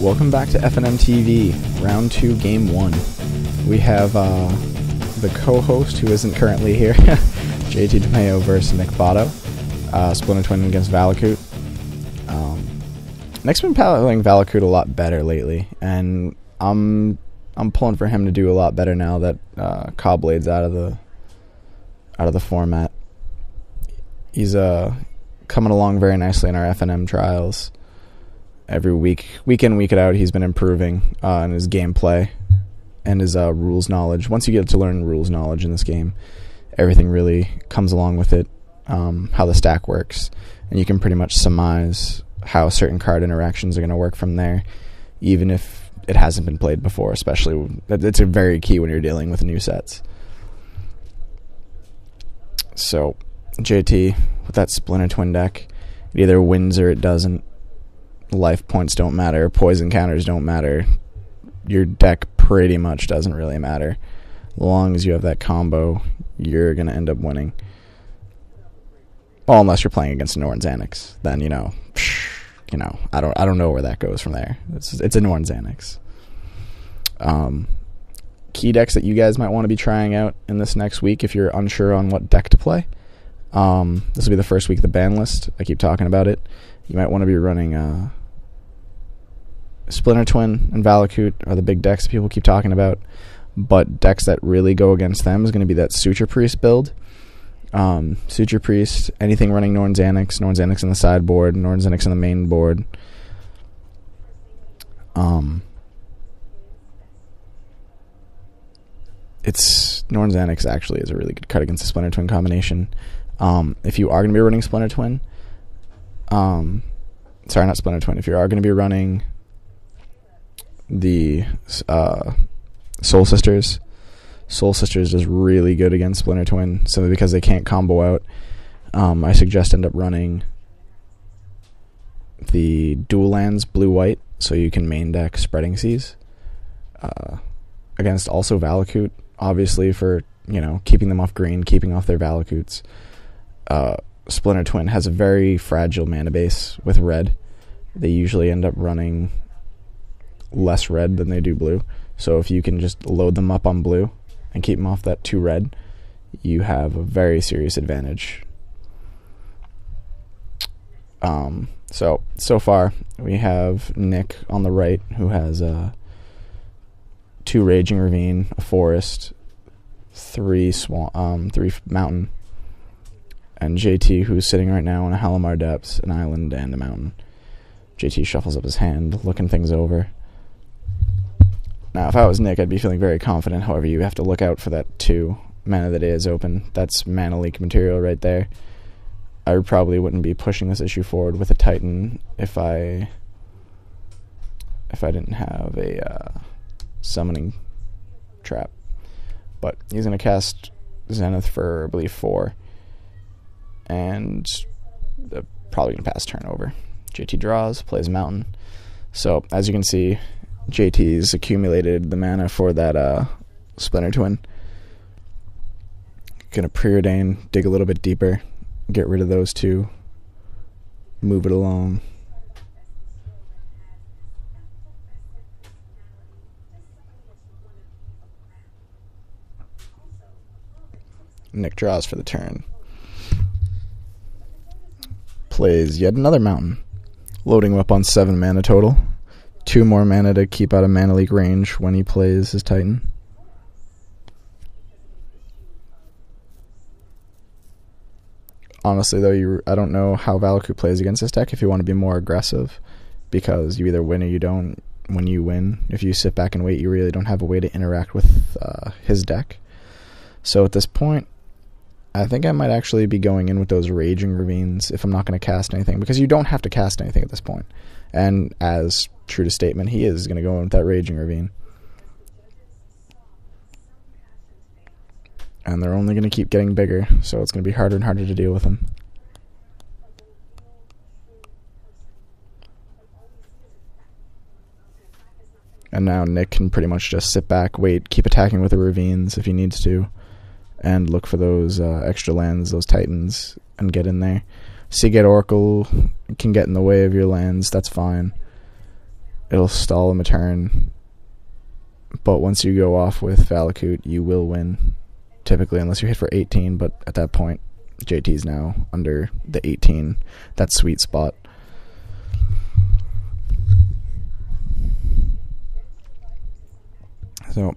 Welcome back to FNM TV, Round 2, Game 1. We have the co-host, who isn't currently here, DiMaio versus Nick Botto. Splinter Twin against Valakut. Nick's been playing Valakut a lot better lately, and I'm pulling for him to do a lot better now that Cobblade's out of the format. He's coming along very nicely in our FNM trials. Every week in, week out, he's been improving in his gameplay and his rules knowledge. Once you get to learn rules knowledge in this game, everything really comes along with it, how the stack works, and you can pretty much surmise how certain card interactions are going to work from there, even if it hasn't been played before. Especially, it's a very key when you're dealing with new sets. So, JT, with that Splinter Twin deck, it either wins or it doesn't. Life points don't matter, poison counters don't matter. Your deck pretty much doesn't really matter. As long as you have that combo, you're going to end up winning. Well, unless you're playing against a Norn Xanax, then I don't know where that goes from there. It's a Norn Xanax. Key decks that you guys might want to be trying out in this next week if you're unsure on what deck to play. This will be the first week of the ban list. I keep talking about it. You might want to be running Splinter Twin and Valakut are the big decks that people keep talking about. But decks that really go against them is going to be that Suture Priest build. Suture Priest, anything running Norn Xanax in the sideboard, Norn Xanax in the main board. It's Norn Xanax actually is a really good card against the Splinter Twin combination. If you are going to be running Splinter Twin, sorry, not Splinter Twin. If you are going to be running the Soul Sisters is really good against Splinter Twin, simply because they can't combo out. I suggest end up running the dual lands blue-white, so you can main deck Spreading Seas against also Valakut, obviously for keeping them off green, keeping off their Valakuts. Splinter Twin has a very fragile mana base with red. They usually end up running less red than they do blue. So if you can just load them up on blue and keep them off that 2 red, you have a very serious advantage. So far, we have Nick on the right, who has 2 Raging Ravine, a Forest, 3 Mountain, and JT, who's sitting right now on a Halimar Depths, an Island, and a Mountain. JT shuffles up his hand, looking things over. Now, if I was Nick, I'd be feeling very confident. However, you have to look out for that 2 mana that is open. That's mana leak material right there. I probably wouldn't be pushing this issue forward with a Titan if I didn't have a summoning trap. But he's going to cast Zenith for, I believe, 4. And probably going to pass turn over. JT draws, plays Mountain. So, as you can see, JT's accumulated the mana for that Splinter Twin. Gonna preordain, dig a little bit deeper, get rid of those 2, move it along. Nick draws for the turn. Plays yet another Mountain, loading him up on 7 mana total. 2 more mana to keep out of mana leak range when he plays his Titan. Honestly, though, I don't know how Valakut plays against this deck if you want to be more aggressive, because you either win or you don't. When you win, if you sit back and wait, you really don't have a way to interact with his deck. So at this point, I think I might actually be going in with those Raging Ravines if I'm not going to cast anything, because you don't have to cast anything at this point. And as true to statement, he is going to go in with that Raging Ravine. And they're only going to keep getting bigger, so it's going to be harder and harder to deal with them. And now Nick can pretty much just sit back, wait, keep attacking with the Ravines if he needs to, and look for those extra lands, those Titans, and get in there. Seagate Oracle can get in the way of your lands, that's fine. it'll stall him a turn. But once you go off with Valakut, you will win, typically, unless you hit for 18. But at that point, JT's now under the 18, that sweet spot. So,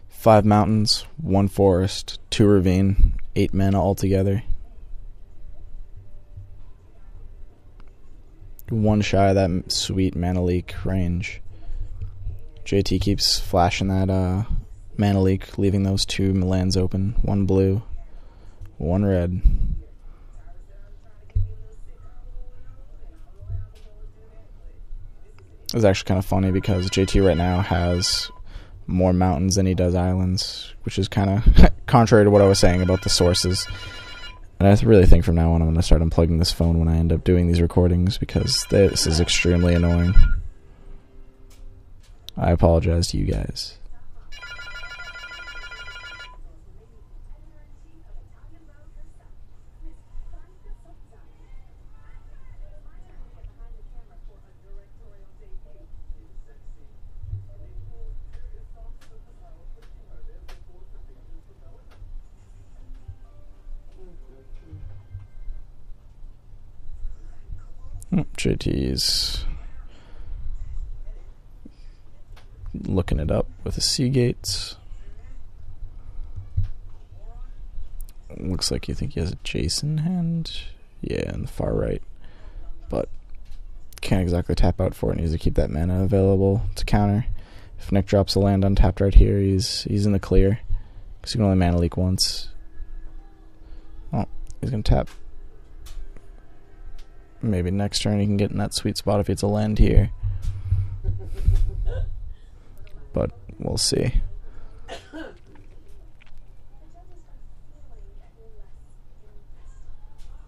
5 mountains, 1 forest, 2 ravine, 8 mana altogether. 1 shy of that sweet mana leak range. JT keeps flashing that mana leak, leaving those 2 lands open. 1 blue, 1 red. It's actually kind of funny because JT right now has more mountains than he does islands, which is kind of contrary to what I was saying about the sources. And I really think from now on I'm going to start unplugging this phone when I end up doing these recordings, because this is extremely annoying. I apologize to you guys. JT's looking it up with the Seagates. Looks like you think he has a Jason hand. Yeah, in the far right. But can't exactly tap out for it. Needs to keep that mana available to counter. If Nick drops a land untapped right here, he's in the clear, because he can only mana leak once. Oh, he's going to tap. Maybe next turn he can get in that sweet spot if it's a land here. But we'll see.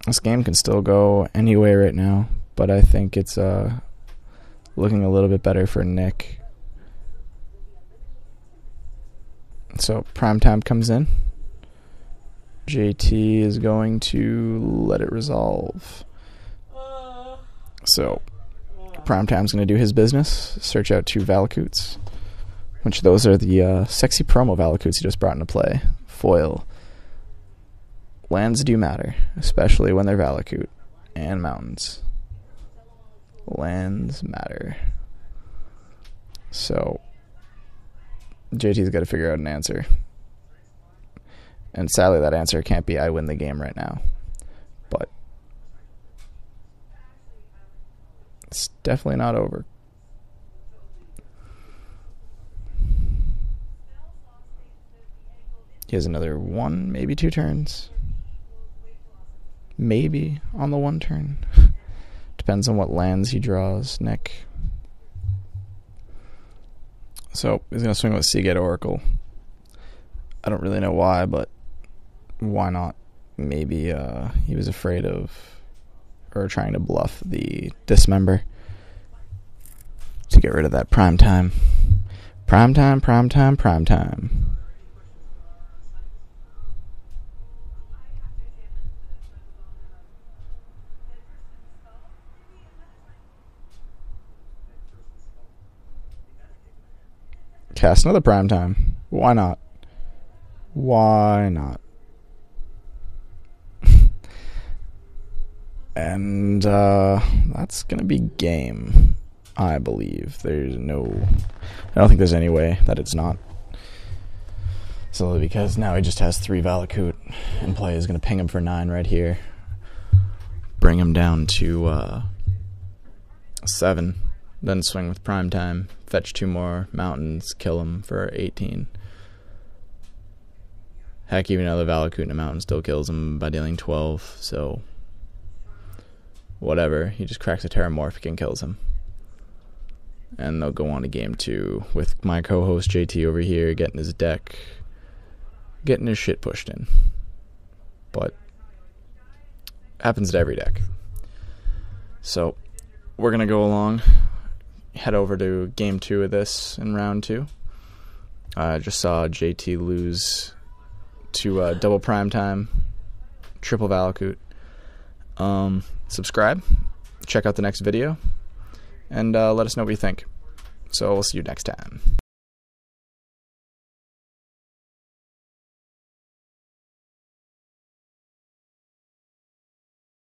This game can still go any way right now, but I think it's looking a little bit better for Nick. So primetime comes in. JT is going to let it resolve. So, Primetime's going to do his business, search out 2 Valakuts, which those are the sexy promo Valakuts he just brought into play. Foil. Lands do matter, especially when they're Valakut. And mountains. Lands matter. So, JT's got to figure out an answer. And sadly, that answer can't be I win the game right now. But it's definitely not over. He has another 1, maybe 2 turns. Maybe on the 1 turn. Depends on what lands he draws, Nick. So, he's going to swing with Seagate Oracle. I don't really know why, but why not? Maybe he was afraid of, or trying to bluff the Dismember to get rid of that primetime. Primetime. Cast another primetime. Why not? Why not? And that's going to be game, I believe. I don't think there's any way that it's not. Solely because now he just has 3 Valakut in play. He's going to ping him for 9 right here. Bring him down to 7. Then swing with primetime. Fetch 2 more mountains. Kill him for 18. Heck, even another Valakut in a mountain still kills him by dealing 12. So whatever, he just cracks a Terramorphic and kills him. And they'll go on to game 2 with my co-host JT over here getting his deck, getting his shit pushed in. But happens to every deck. So we're going to go along, head over to game 2 of this in round 2. I just saw JT lose to double primetime, triple Valakut. Subscribe, check out the next video, and let us know what you think. So we'll see you next time.